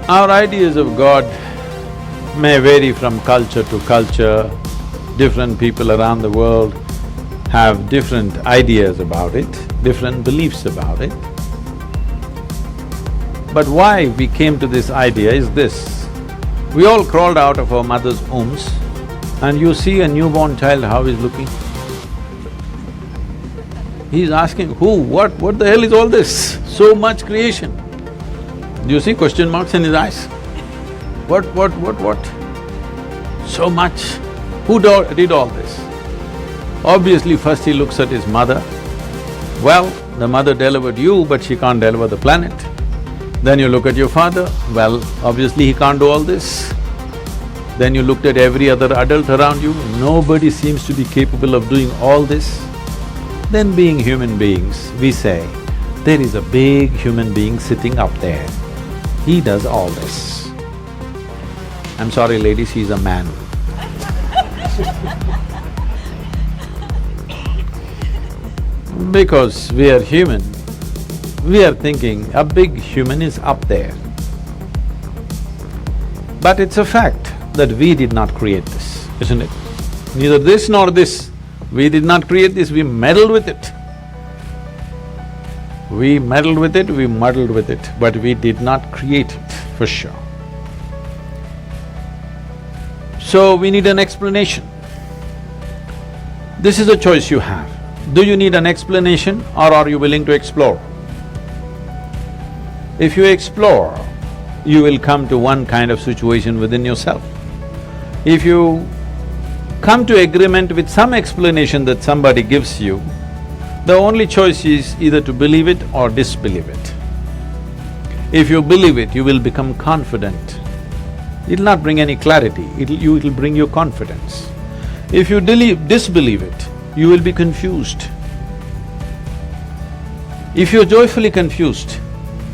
Our ideas of God may vary from culture to culture. Different people around the world have different ideas about it, different beliefs about it. But why we came to this idea is this: we all crawled out of our mother's wombs and you see a newborn child how he's looking. He's asking, who, what the hell is all this? So much creation. Do you see question marks in his eyes? What? So much. Who did all this? Obviously, first he looks at his mother. Well, the mother delivered you, but she can't deliver the planet. Then you look at your father, well, obviously he can't do all this. Then you looked at every other adult around you, nobody seems to be capable of doing all this. Then being human beings, we say, there is a big human being sitting up there. He does all this. I'm sorry ladies, he's a man. Because we are human, we are thinking a big human is up there. But it's a fact that we did not create this, isn't it? Neither this nor this. We did not create this, we meddled with it. We meddled with it, we muddled with it, but we did not create it, for sure. So we need an explanation. This is a choice you have. Do you need an explanation or are you willing to explore? If you explore, you will come to one kind of situation within yourself. If you come to agreement with some explanation that somebody gives you, the only choice is either to believe it or disbelieve it. If you believe it, you will become confident. It'll not bring any clarity, it'll bring you confidence. If you disbelieve it, you will be confused. If you're joyfully confused,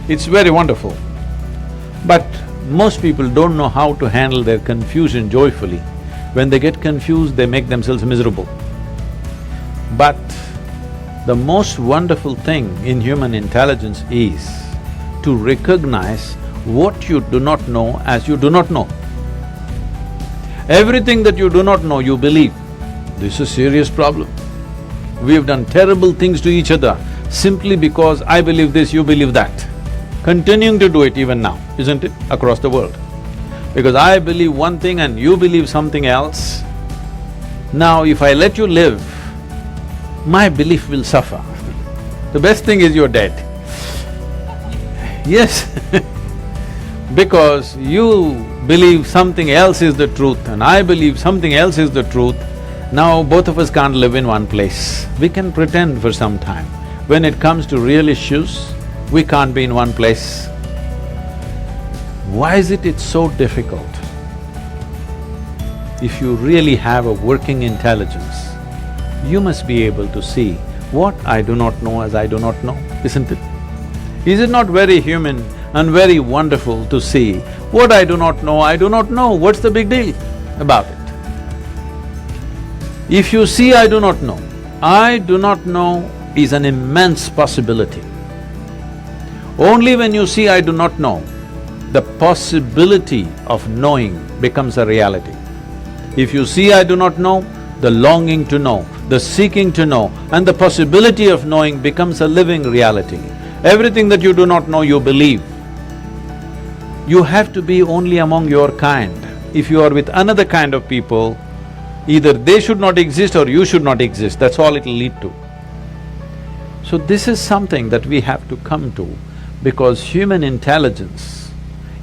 it's very wonderful. But most people don't know how to handle their confusion joyfully. When they get confused, they make themselves miserable. But the most wonderful thing in human intelligence is to recognize what you do not know as you do not know. Everything that you do not know, you believe. This is a serious problem. We have done terrible things to each other simply because I believe this, you believe that. Continuing to do it even now, isn't it, across the world? Because I believe one thing and you believe something else. Now if I let you live, my belief will suffer. The best thing is you're dead. Yes because you believe something else is the truth and I believe something else is the truth, now both of us can't live in one place. We can pretend for some time. When it comes to real issues, we can't be in one place. Why is it's so difficult? If you really have a working intelligence, you must be able to see what I do not know as I do not know, isn't it? Is it not very human and very wonderful to see what I do not know, what's the big deal about it? If you see I do not know is an immense possibility. Only when you see I do not know, the possibility of knowing becomes a reality. If you see I do not know, the longing to know, the seeking to know and the possibility of knowing becomes a living reality. Everything that you do not know, you believe. You have to be only among your kind. If you are with another kind of people, either they should not exist or you should not exist, that's all it'll lead to. So this is something that we have to come to, because human intelligence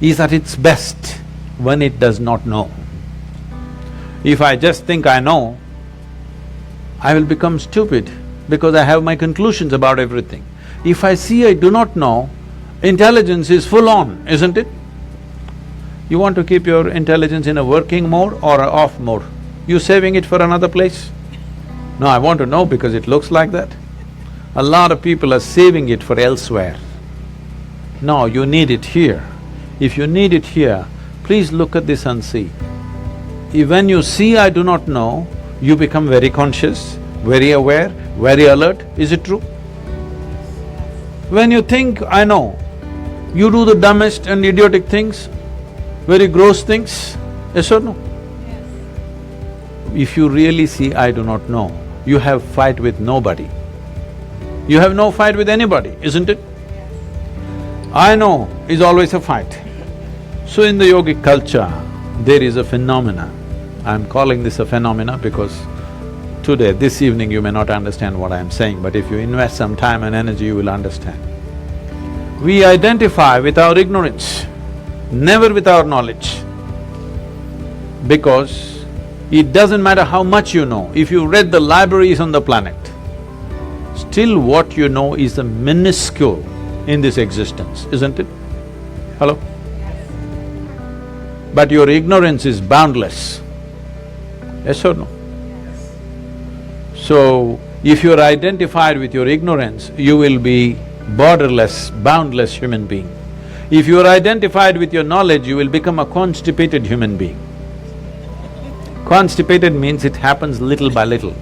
is at its best when it does not know. If I just think I know, I will become stupid because I have my conclusions about everything. If I see I do not know, intelligence is full on, isn't it? You want to keep your intelligence in a working mode or a off mode? You saving it for another place? No, I want to know because it looks like that. A lot of people are saving it for elsewhere. No, you need it here. If you need it here, please look at this and see. When you see I do not know, you become very conscious, very aware, very alert, is it true? When you think I know, you do the dumbest and idiotic things, Very gross things, yes or no? If you really see I do not know, you have fight with nobody. You have no fight with anybody, isn't it? I know is always a fight. So in the yogic culture, there is a phenomena. I'm calling this a phenomena because today, this evening, you may not understand what I'm saying, but if you invest some time and energy, you will understand. We identify with our ignorance, never with our knowledge. Because it doesn't matter how much you know, if you read the libraries on the planet, still what you know is a minuscule in this existence, isn't it? Hello? But your ignorance is boundless, yes or no? So, if you're identified with your ignorance, you will be borderless, boundless human being. If you're identified with your knowledge, you will become a constipated human being. Constipated means it happens little by little.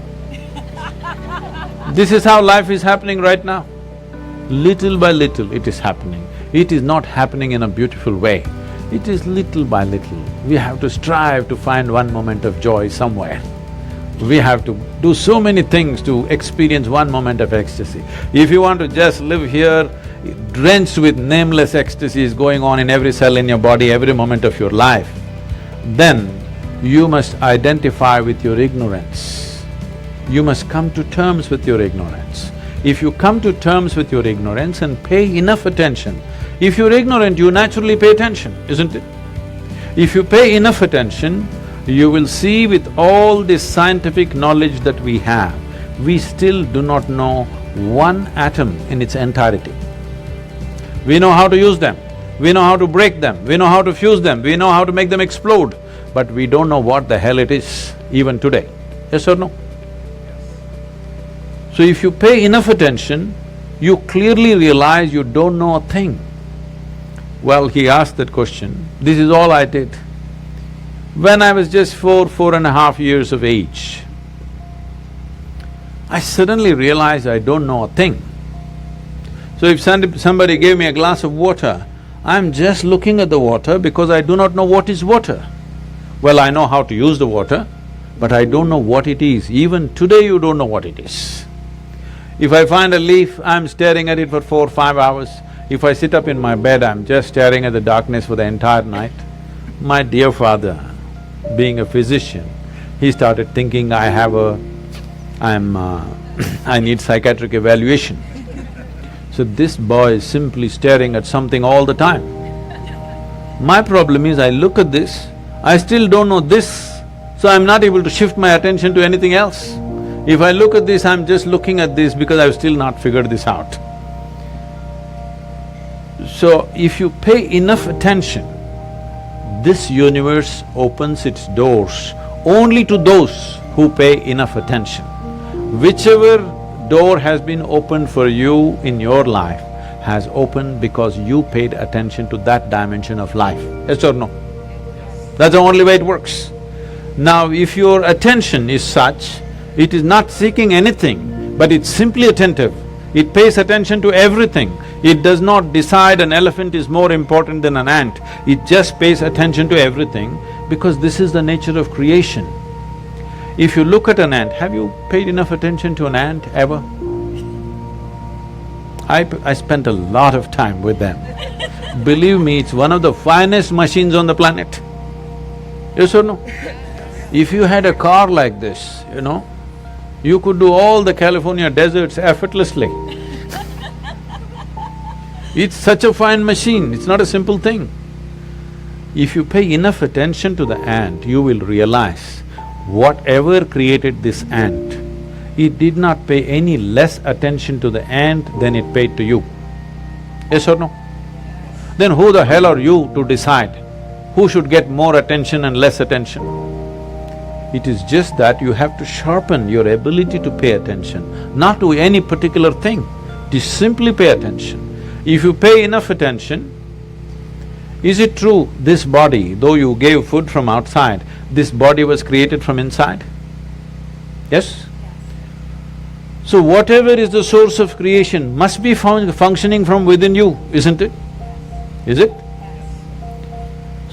This is how life is happening right now. Little by little it is happening. It is not happening in a beautiful way. It is little by little. We have to strive to find one moment of joy somewhere. We have to do so many things to experience one moment of ecstasy. If you want to just live here, drenched with nameless ecstasies going on in every cell in your body, every moment of your life, then you must identify with your ignorance. You must come to terms with your ignorance. If you come to terms with your ignorance and pay enough attention, if you're ignorant, you naturally pay attention, isn't it? If you pay enough attention, you will see with all this scientific knowledge that we have, we still do not know one atom in its entirety. We know how to use them, we know how to break them, we know how to fuse them, we know how to make them explode, but we don't know what the hell it is even today, yes or no? So if you pay enough attention, you clearly realize you don't know a thing. Well, he asked that question, this is all I did. When I was just 4.5 years of age, I suddenly realized I don't know a thing. So if somebody gave me a glass of water, I'm just looking at the water because I do not know what is water. Well, I know how to use the water, but I don't know what it is. Even today you don't know what it is. If I find a leaf, I'm staring at it for 4-5 hours. If I sit up in my bed, I'm just staring at the darkness for the entire night. My dear father, being a physician, he started thinking I need psychiatric evaluation. So this boy is simply staring at something all the time. My problem is I look at this, I still don't know this, so I'm not able to shift my attention to anything else. If I look at this, I'm just looking at this because I've still not figured this out. So if you pay enough attention, this universe opens its doors only to those who pay enough attention. Whichever door has been opened for you in your life has opened because you paid attention to that dimension of life, yes or no? That's the only way it works. Now, if your attention is such, it is not seeking anything, but it's simply attentive. It pays attention to everything. It does not decide an elephant is more important than an ant. It just pays attention to everything because this is the nature of creation. If you look at an ant, have you paid enough attention to an ant ever? I spent a lot of time with them. Believe me, it's one of the finest machines on the planet. Yes or no? If you had a car like this, you could do all the California deserts effortlessly. It's such a fine machine, it's not a simple thing. If you pay enough attention to the ant, you will realize whatever created this ant, it did not pay any less attention to the ant than it paid to you. Yes or no? Then who the hell are you to decide who should get more attention and less attention? It is just that you have to sharpen your ability to pay attention, not to any particular thing, to simply pay attention. If you pay enough attention, is it true this body, though you gave food from outside, this body was created from inside? Yes? So whatever is the source of creation must be functioning from within you, isn't it? Is it?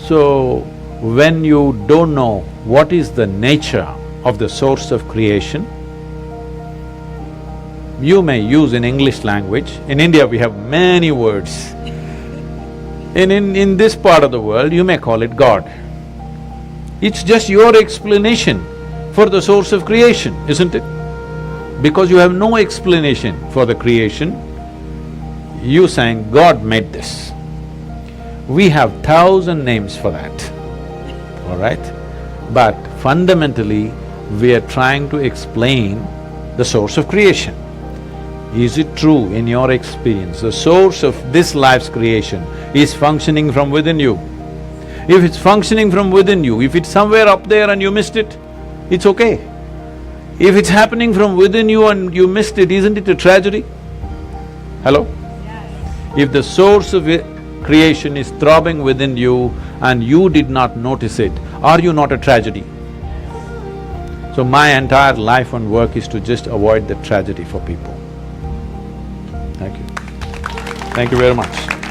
So, when you don't know what is the nature of the source of creation, you may use in English language. In India, we have many words. In this part of the world, you may call it God. It's just your explanation for the source of creation, isn't it? Because you have no explanation for the creation, you saying, God made this. We have 1,000 names for that, all right? But fundamentally, we are trying to explain the source of creation. Is it true in your experience, the source of this life's creation is functioning from within you? If it's functioning from within you, if it's somewhere up there and you missed it, it's okay. If it's happening from within you and you missed it, isn't it a tragedy? Hello? Yes. If the source of creation is throbbing within you and you did not notice it, are you not a tragedy? So my entire life and work is to just avoid the tragedy for people. Thank you. Thank you very much.